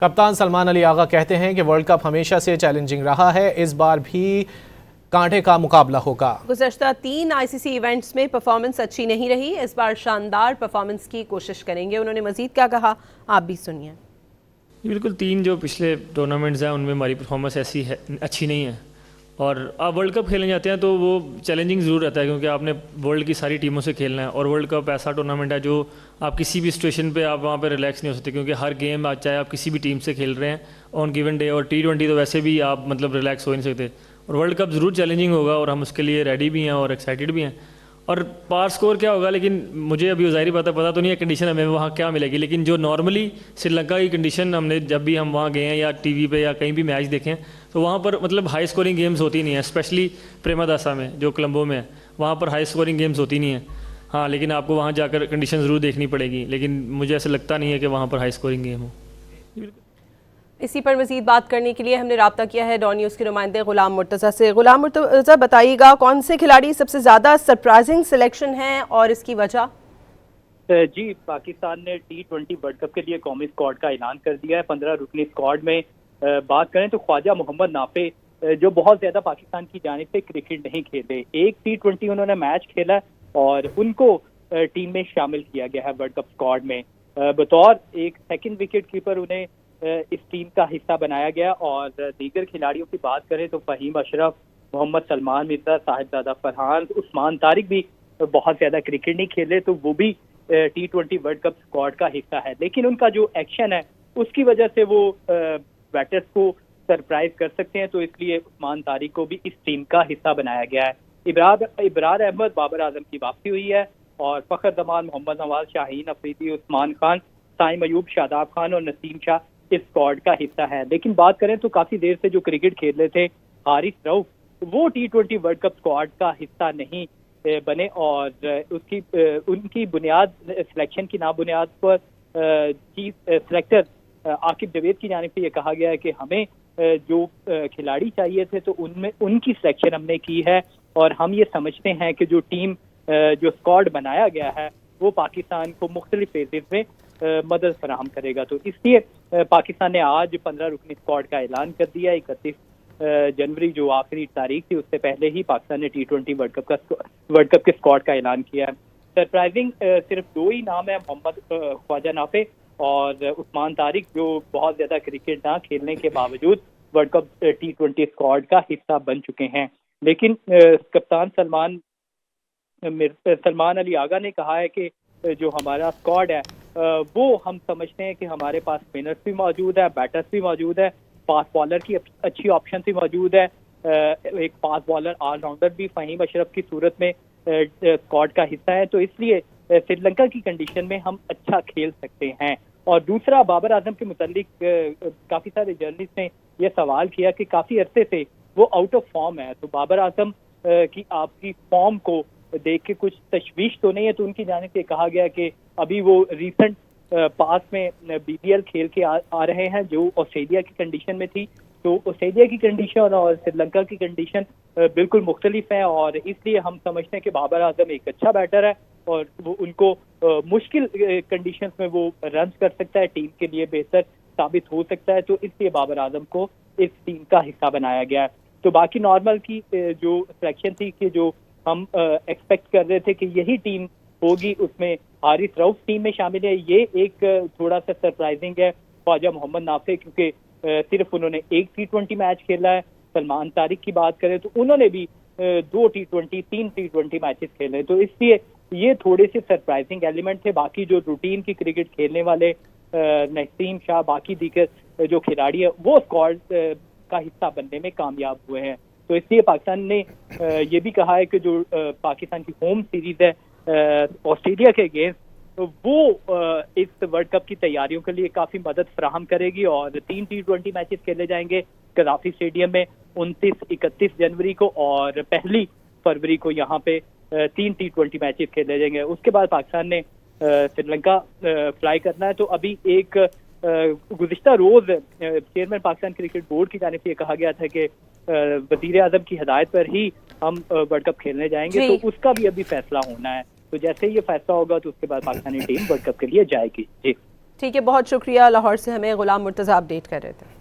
कप्तान सलमान अली आगा कहते हैं कि वर्ल्ड कप हमेशा से चैलेंजिंग रहा है, इस बार भी कांटे का मुकाबला होगा। गुज़श्ता 3 आईसीसी इवेंट्स में परफॉर्मेंस अच्छी नहीं रही, इस बार शानदार परफॉर्मेंस की कोशिश करेंगे। उन्होंने मजीद क्या कहा, आप भी सुनिए। बिल्कुल 3 जो पिछले टूर्नामेंट्स हैं उनमें हमारी परफॉर्मेंस ऐसी है अच्छी नहीं है, और आप वर्ल्ड कप खेलने जाते हैं तो वो चैलेंजिंग ज़रूर रहता है क्योंकि आपने वर्ल्ड की सारी टीमों से खेलना है। और वर्ल्ड कप ऐसा टूर्नामेंट है जो आप किसी भी सिचुएशन पे आप वहाँ पे रिलैक्स नहीं हो सकते, क्योंकि हर गेम आज चाहे आप किसी भी टीम से खेल रहे हैं ऑन गिवन डे, और T20 तो वैसे भी आप मतलब रिलैक्स हो ही नहीं सकते। और वर्ल्ड कप ज़रूर चैलेंजिंग होगा और हम उसके लिए रेडी भी हैं और एक्साइटेड भी हैं। और पार स्कोर क्या होगा, लेकिन मुझे अभी ज़ाहिर पता तो नहीं है कंडीशन हमें वहाँ क्या मिलेगी, लेकिन जो नॉर्मली श्रीलंका की कंडीशन हमने जब भी हम वहाँ गए हैं या टीवी पे या कहीं भी मैच देखें तो वहाँ पर मतलब हाई स्कोरिंग गेम्स होती नहीं है, स्पेशली प्रेमादासा में जो कोलंबो में है वहाँ पर हाई स्कोरिंग गेम्स होती नहीं है। हाँ, लेकिन आपको वहाँ जाकर कंडीशन ज़रूर देखनी पड़ेगी, लेकिन मुझे ऐसा लगता नहीं है कि वहाँ पर हाई स्कोरिंग गेम हो। इसी पर मज़ीद बात करने के लिए हमने रब्ता किया है डॉन न्यूज़ के नुमाइंदे गुलाम मुर्तज़ा से। गुलाम मुर्तज़ा, बताइएगा कौन से खिलाड़ी सबसे ज़्यादा सरप्राइजिंग सिलेक्शन हैं और इसकी वजह? जी, पाकिस्तान ने T20 वर्ल्ड कप के लिए कौमी स्क्वाड का ऐलान कर दिया है। 15 रुकनी स्क्वाड में बात करें तो ख्वाजा मोहम्मद नाफे जो बहुत ज्यादा पाकिस्तान की जानिब से क्रिकेट नहीं खेले, एक T20 उन्होंने मैच खेला और उनको टीम में शामिल किया गया है वर्ल्ड कप स्क्वाड में। बतौर एक सेकंड विकेट कीपर उन्हें इस टीम का हिस्सा बनाया गया। और दीगर खिलाड़ियों की बात करें तो फहीम अशरफ, मोहम्मद सलमान मिर्जा, साहिबजादा फरहान, उस्मान तारिक भी बहुत ज्यादा क्रिकेट नहीं खेले तो वो भी T20 वर्ल्ड कप स्क्वाड का हिस्सा है। लेकिन उनका जो एक्शन है उसकी वजह से वो बैटर्स को सरप्राइज कर सकते हैं, तो इसलिए उस्मान तारिक को भी इस टीम का हिस्सा बनाया गया है। इब्रार अहमद, बाबर आजम की वापसी हुई है और फखर जमान, मोहम्मद नवाज, शाहीन अफरीदी, उस्मान खान, साइम अयूब, शादाब खान और नसीम शाह इस स्क्वाड का हिस्सा है। लेकिन बात करें तो काफी देर से जो क्रिकेट खेल रहे थे हारिस रऊफ, वो T20 वर्ल्ड कप स्क्वाड का हिस्सा नहीं बने और उनकी बुनियाद सिलेक्शन की ना बुनियाद पर चीफ सिलेक्टर आकिब जावेद की जानिब से ये कहा गया है कि हमें जो खिलाड़ी चाहिए थे तो उनमें उनकी सिलेक्शन हमने की है और हम ये समझते हैं कि जो टीम जो स्क्वाड बनाया गया है वो पाकिस्तान को मुख्तलिफ फेजेस में मदद फराहम करेगा। तो इसलिए पाकिस्तान ने आज 15 रुकनी स्क्वाड का ऐलान कर दिया। 31 जनवरी जो आखिरी तारीख थी उससे पहले ही पाकिस्तान ने T20 वर्ल्ड कप के स्क्वाड का ऐलान किया है। सरप्राइजिंग सिर्फ 2 ही नाम है, मोहम्मद ख्वाजा नाफे और उस्मान तारिक, जो बहुत ज्यादा क्रिकेट ना खेलने के बावजूद वर्ल्ड कप T20 स्क्वाड का हिस्सा बन चुके हैं। लेकिन कप्तान सलमान अली आगा ने कहा है कि जो हमारा स्क्वाड है वो हम समझते हैं कि हमारे पास स्पिनर्स भी मौजूद है, बैटर्स भी मौजूद है, फास्ट बॉलर की अच्छी ऑप्शन भी मौजूद है, एक फास्ट बॉलर ऑलराउंडर भी फहीम अशरफ की सूरत में स्क्वाड का हिस्सा है। तो इसलिए श्रीलंका की कंडीशन में हम अच्छा खेल सकते हैं। और दूसरा, बाबर आजम के मुतालिक काफी सारे जर्नलिस्ट ने यह सवाल किया कि काफी अरसे से वो आउट ऑफ फॉर्म है, तो बाबर आजम की आपकी फॉर्म को देख के कुछ तशवीश तो नहीं है। तो उनकी जानिब से कहा गया कि अभी वो रिसेंट पास में BBL खेल के आ रहे हैं जो ऑस्ट्रेलिया की कंडीशन में थी। तो ऑस्ट्रेलिया की कंडीशन और श्रीलंका की कंडीशन बिल्कुल मुख्तलिफ है और इसलिए हम समझते हैं कि बाबर आजम एक अच्छा बैटर है और वो उनको मुश्किल कंडीशंस में वो रन कर सकता है, टीम के लिए बेहतर साबित हो सकता है। तो इसलिए बाबर आजम को इस टीम का हिस्सा बनाया गया है। तो बाकी नॉर्मल की जो सिलेक्शन थी कि जो हम एक्सपेक्ट कर रहे थे कि यही टीम होगी, उसमें हारिस रऊफ टीम में शामिल है। ये एक थोड़ा सा सरप्राइजिंग है। ख्वाजा मोहम्मद नाफे क्योंकि सिर्फ उन्होंने एक T20 मैच खेला है। सलमान तारिक की बात करें तो उन्होंने भी 2 T20 3 T20 मैचेस खेले, तो इसलिए ये थोड़े से सरप्राइजिंग एलिमेंट थे। बाकी जो रूटीन की क्रिकेट खेलने वाले नसीम शाह, बाकी दीगर जो खिलाड़ी है वो स्क्वाड का हिस्सा बनने में कामयाब हुए हैं। तो इसलिए पाकिस्तान ने ये भी कहा है कि जो पाकिस्तान की होम सीरीज है ऑस्ट्रेलिया के अगेंस्ट, तो वो इस वर्ल्ड कप की तैयारियों के लिए काफी मदद फराहम करेगी और 3 T20 मैचेस खेले जाएंगे कदाफी स्टेडियम में 29-31 जनवरी को और 1 फरवरी को यहाँ पे 3 T20 मैचेस खेले जाएंगे। उसके बाद पाकिस्तान ने श्रीलंका फ्लाई करना है। तो अभी एक गुज़िश्ता रोज चेयरमैन पाकिस्तान क्रिकेट बोर्ड की जानिब से कहा गया था कि वजीर आजम की हिदायत पर ही हम वर्ल्ड कप खेलने जाएंगे, तो उसका भी अभी फैसला होना है। तो जैसे ही ये फैसला होगा तो उसके बाद पाकिस्तानी टीम वर्ल्ड कप के लिए जाएगी। जी। ठीक है, बहुत शुक्रिया। लाहौर से हमें गुलाम मुर्तज़ा अपडेट कर रहे थे।